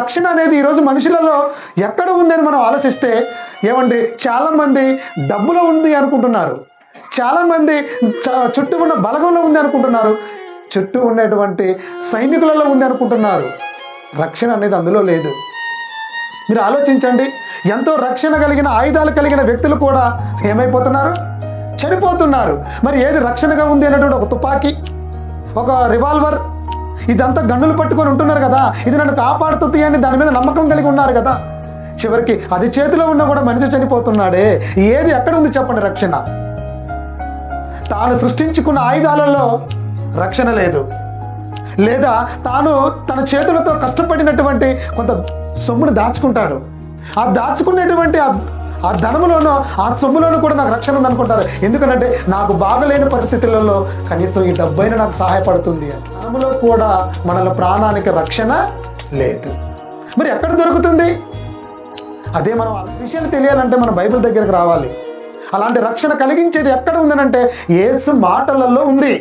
రక్షణ అనేది ఈరోజు మనుషులలో ఎక్కడ ఉందని మనం ఆలోచిస్తే ఏమండి, చాలామంది డబ్బులో ఉంది అనుకుంటున్నారు, చాలామంది చుట్టూ ఉన్న బలగంలో ఉంది అనుకుంటున్నారు, చుట్టూ ఉన్నటువంటి సైనికులలో ఉంది అనుకుంటున్నారు. రక్షణ అనేది అందులో లేదు. మీరు ఆలోచించండి, ఎంతో రక్షణ కలిగిన ఆయుధాలు కలిగిన వ్యక్తులు కూడా ఏమైపోతున్నారు? చనిపోతున్నారు. మరి ఏది రక్షణగా ఉంది అనేటువంటి ఒక తుపాకీ, ఒక రివాల్వర్, ఇదంతా గన్నులు పట్టుకొని ఉంటున్నారు కదా, ఇది నన్ను కాపాడుతుంది అని దాని మీద నమ్మకం కలిగి ఉన్నారు కదా. చివరికి అది చేతిలో ఉన్నా కూడా మనిషి చనిపోతున్నాడే. ఏది ఎక్కడ ఉంది చెప్పండి రక్షణ? తాను సృష్టించుకున్న ఆయుధాలలో రక్షణ లేదు, లేదా తాను తన చేతులతో కష్టపడినటువంటి కొంత సొమ్మును దాచుకుంటాడు. ఆ దాచుకునేటువంటి ఆ ధనములోనో ఆ సొమ్ములోనూ కూడా నాకు రక్షణ ఉందనుకుంటారు. ఎందుకంటే నాకు బాగలేని పరిస్థితులలో కనీసం ఈ డబ్బైనా నాకు సహాయపడుతుంది. ధనములో కూడా మనల ప్రాణానికి రక్షణ లేదు. మరి ఎక్కడ దొరుకుతుంది? అదే మనం ఆ విషయాన్ని తెలియాలంటే మన బైబిల్ దగ్గరికి రావాలి. అలాంటి రక్షణ కలిగించేది ఎక్కడ ఉందనంటే యేసు మాటలలో ఉంది.